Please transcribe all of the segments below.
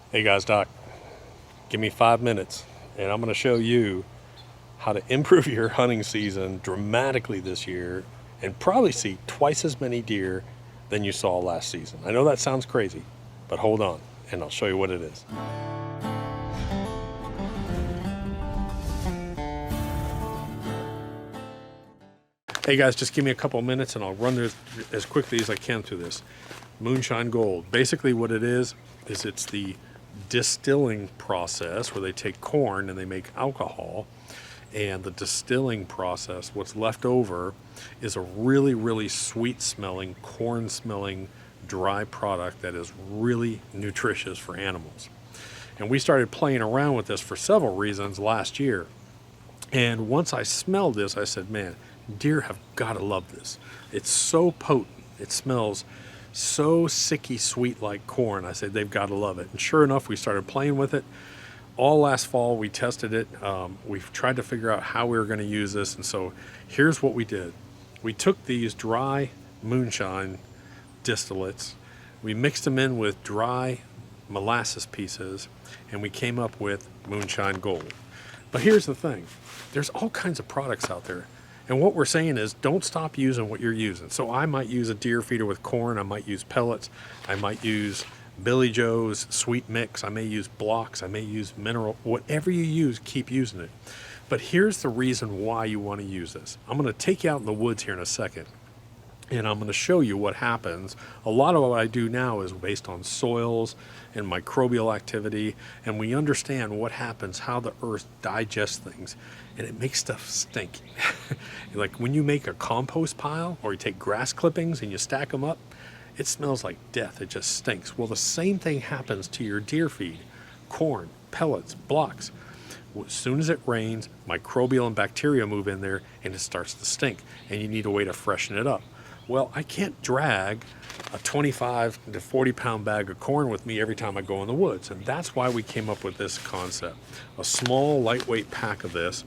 Hey guys, Doc, give me 5 minutes and I'm going to show you how to improve your hunting season dramatically this year and probably see twice as many deer than you saw last season. I know that sounds crazy, but hold on and I'll show you what it is. Hey guys, just give me a couple minutes and I'll run this as quickly as I can through this. Moonshine Gold. Basically what it is it's the distilling process where they take corn and they make alcohol, and the distilling process, what's left over is a really, really sweet smelling, corn smelling, dry product that is really nutritious for animals. And we started playing around with this for several reasons last year. And once I smelled this, I said, man, deer have got to love this. It's so potent. It smells so sicky sweet like corn. I said, they've got to love it. And sure enough, we started playing with it. All last fall, we tested it. We've tried to figure out how we were going to use this. And so here's what we did. We took these dry moonshine distillates, we mixed them in with dry molasses pieces, and we came up with Moonshine Gold. But here's the thing. There's all kinds of products out there. And what we're saying is don't stop using what you're using. So I might use a deer feeder with corn. I might use pellets. I might use Billy Joe's sweet mix. I may use blocks. I may use mineral. Whatever you use, keep using it. But here's the reason why you want to use this. I'm going to take you out in the woods here in a second, and I'm going to show you what happens. A lot of what I do now is based on soils and microbial activity, and we understand what happens, how the earth digests things, and it makes stuff stink. Like when you make a compost pile or you take grass clippings and you stack them up, it smells like death. It just stinks. Well, the same thing happens to your deer feed, corn, pellets, blocks. As soon as it rains, microbial and bacteria move in there and it starts to stink, and you need a way to freshen it up. Well, I can't drag a 25 to 40 pound bag of corn with me every time I go in the woods. And that's why we came up with this concept. A small, lightweight pack of this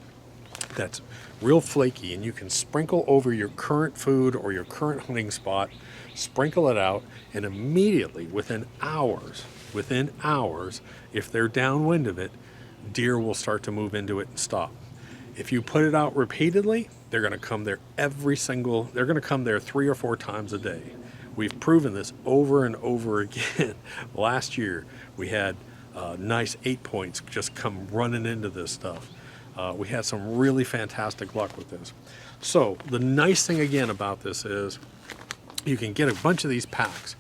that's real flaky, and you can sprinkle over your current food or your current hunting spot, sprinkle it out, and immediately, within hours, if they're downwind of it, deer will start to move into it and stop. If you put it out repeatedly, they're going to come there they're going to come there 3 or 4 times a day. We've proven this over and over again. Last year, we had nice 8 points just come running into this stuff. We had some really fantastic luck with this. So the nice thing again about this is you can get a bunch of these packs.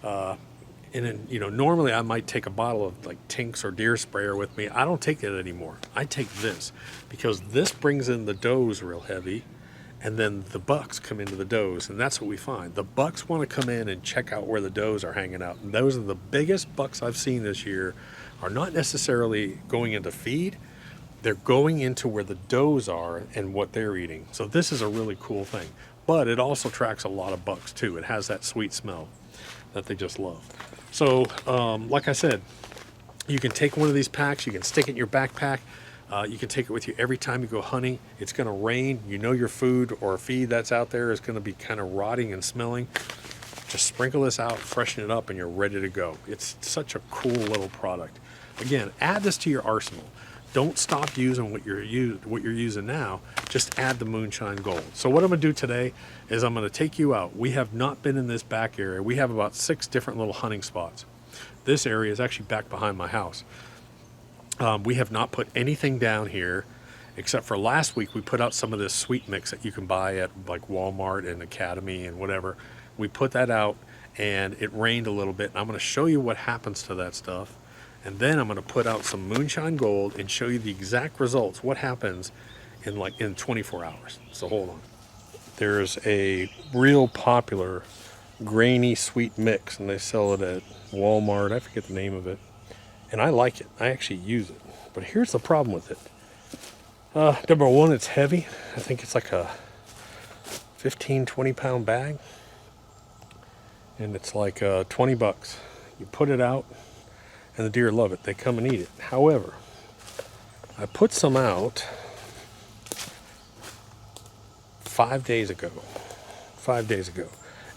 And then, normally I might take a bottle of like Tinks or Deer Sprayer with me. I don't take it anymore. I take this because this brings in the does real heavy, and then the bucks come into the does, and that's what we find. The bucks want to come in and check out where the does are hanging out. And those are the biggest bucks I've seen this year are not necessarily going into feed. They're going into where the does are and what they're eating. So this is a really cool thing. But it also attracts a lot of bucks too. It has that sweet smell that they just love. So, like I said, you can take one of these packs, you can stick it in your backpack, you can take it with you every time you go hunting. It's going to rain, your food or feed that's out there is going to be kind of rotting and smelling. Just sprinkle this out, freshen it up, and you're ready to go. It's such a cool little product. Again, add this to your arsenal. Don't stop using what you're using now. Just add the Moonshine Gold. So what I'm going to do today is I'm going to take you out. We have not been in this back area. We have about 6 different little hunting spots. This area is actually back behind my house. We have not put anything down here except for last week. We put out some of this sweet mix that you can buy at like Walmart and Academy and whatever. We put that out and it rained a little bit. And I'm going to show you what happens to that stuff. And then I'm going to put out some Moonshine Gold and show you the exact results, what happens in 24 hours. So hold on. There's a real popular grainy sweet mix, and they sell it at Walmart. I forget the name of it. And I like it. I actually use it. But here's the problem with it. Number one, it's heavy. I think it's like a 15, 20 pound bag. And it's like $20. You put it out, and the deer love it. They come and eat it. However, I put some out 5 days ago.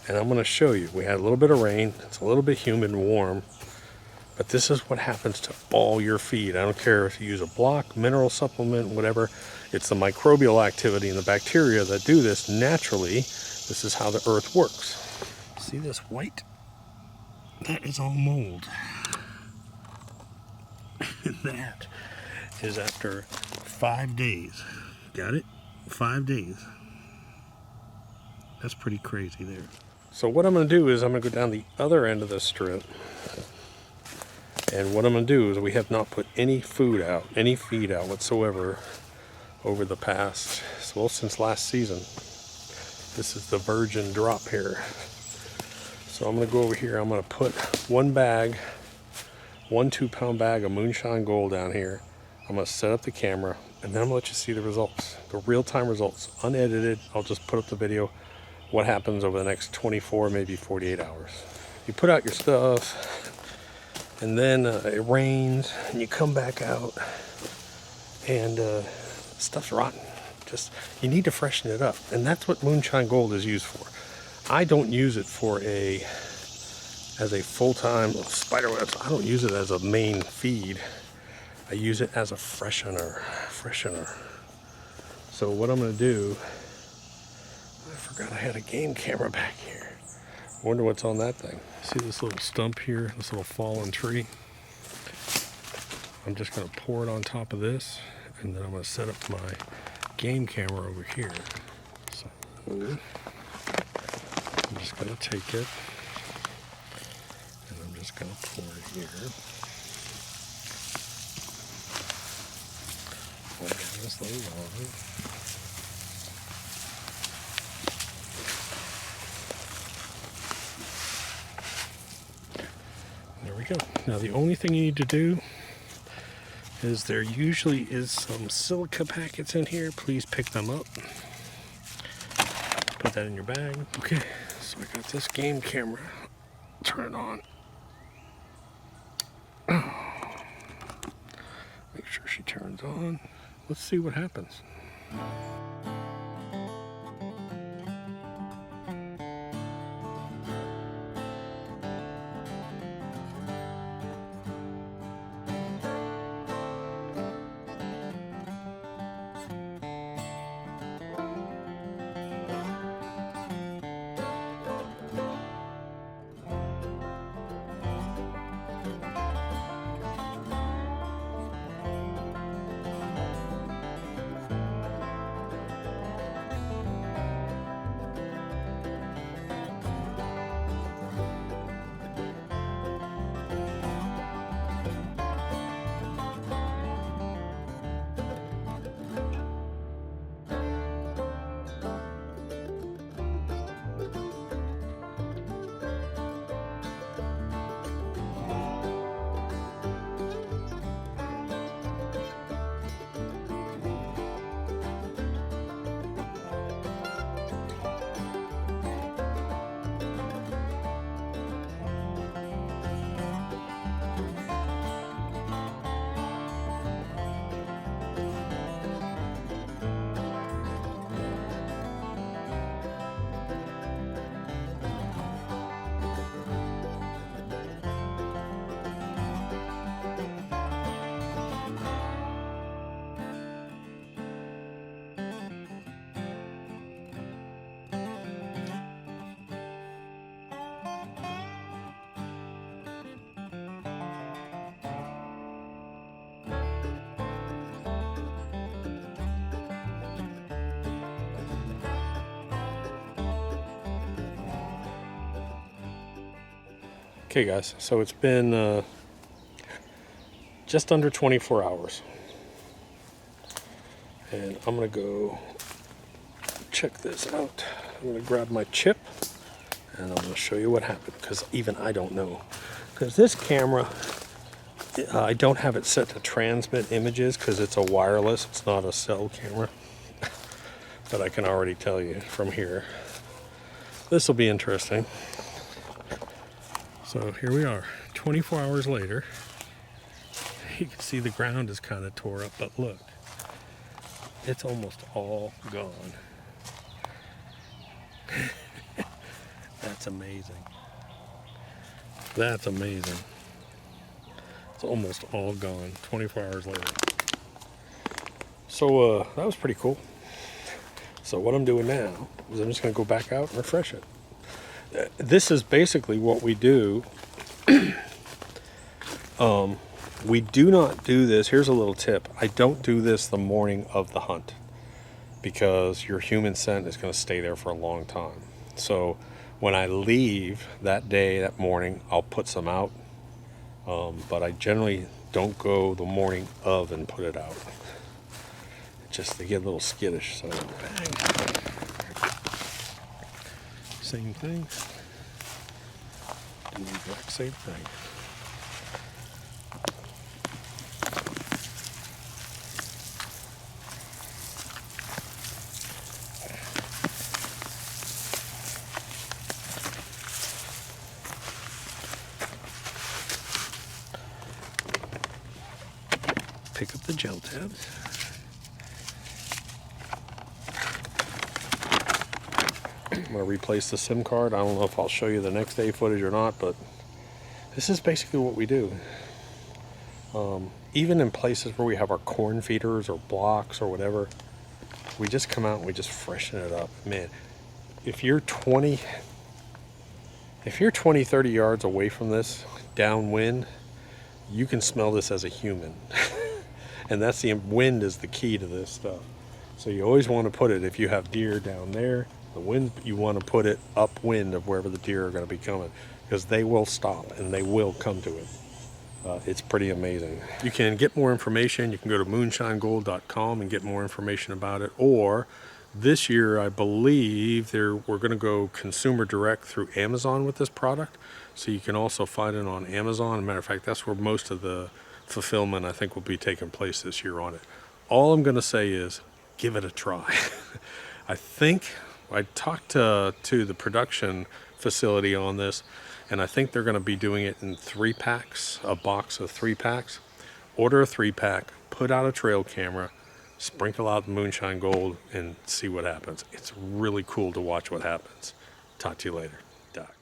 And I'm going to show you. We had a little bit of rain. It's a little bit humid and warm. But this is what happens to all your feed. I don't care if you use a block, mineral supplement, whatever. It's the microbial activity and the bacteria that do this naturally. This is how the earth works. See this white? That is all mold. That is after 5 days. Got it? 5 days. That's pretty crazy there. So what I'm going to do is I'm going to go down the other end of the strip. And what I'm going to do is we have not put any food out, any feed out whatsoever over the past, well, since last season. This is the virgin drop here. So I'm going to go over here. I'm going to put one 2-pound bag of Moonshine Gold down here. I'm going to set up the camera, and then I'm going to let you see the results, the real-time results, unedited. I'll just put up the video, what happens over the next 24, maybe 48 hours. You put out your stuff, and then it rains, and you come back out, and stuff's rotten. Just, you need to freshen it up, and that's what Moonshine Gold is used for. I don't use it as a full-time spider web. I don't use it as a main feed. I use it as a freshener. So what I'm going to do, I forgot I had a game camera back here. Wonder what's on that thing. See this little stump here, this little fallen tree? I'm just going to pour it on top of this, and then I'm going to set up my game camera over here. So I'm just going to take it, and I'm just going to pour it here. Pour down this little log. There we go. Now the only thing you need to do is there usually is some silica packets in here. Please pick them up. Put that in your bag. Okay, so I got this game camera. Turn it on. Make sure she turns on. Let's see what happens. Okay guys, so it's been just under 24 hours. And I'm gonna go check this out. I'm gonna grab my chip and I'm gonna show you what happened, because even I don't know. Because this camera, I don't have it set to transmit images because it's a wireless, it's not a cell camera. But I can already tell you from here. This will be interesting. So here we are, 24 hours later. You can see the ground is kind of tore up, but look, it's almost all gone. That's amazing. That's amazing. It's almost all gone 24 hours later. So that was pretty cool. So what I'm doing now is I'm just going to go back out and refresh it. This is basically what we do. We do not do this. Here's a little tip. I don't do this the morning of the hunt because your human scent is going to stay there for a long time. So when I leave that day, that morning, I'll put some out. But I generally don't go the morning of and put it out. Just to get a little skittish. So bang. Same thing. Do the exact same thing. Pick up the gel tabs. I'm going to replace the SIM card. I don't know if I'll show you the next day footage or not, but this is basically what we do. Even in places where we have our corn feeders or blocks or whatever, we just come out and we just freshen it up. Man, if you're 20, 30 yards away from this downwind, you can smell this as a human. And that's the wind is the key to this stuff. So you always want to put it, if you have deer down there, the wind, you want to put it upwind of wherever the deer are going to be coming, because they will stop and they will come to it. It's pretty amazing. You can get more information. You can go to moonshinegold.com and get more information about it. Or this year, I believe we're going to go consumer direct through Amazon with this product. So you can also find it on Amazon. As a matter of fact, that's where most of the fulfillment I think will be taking place this year on it. All I'm going to say is give it a try. I think I talked to the production facility on this, and I think they're going to be doing it in 3-packs, a box of 3-packs. Order a 3-pack, put out a trail camera, sprinkle out the Moonshine Gold, and see what happens. It's really cool to watch what happens. Talk to you later. Doc.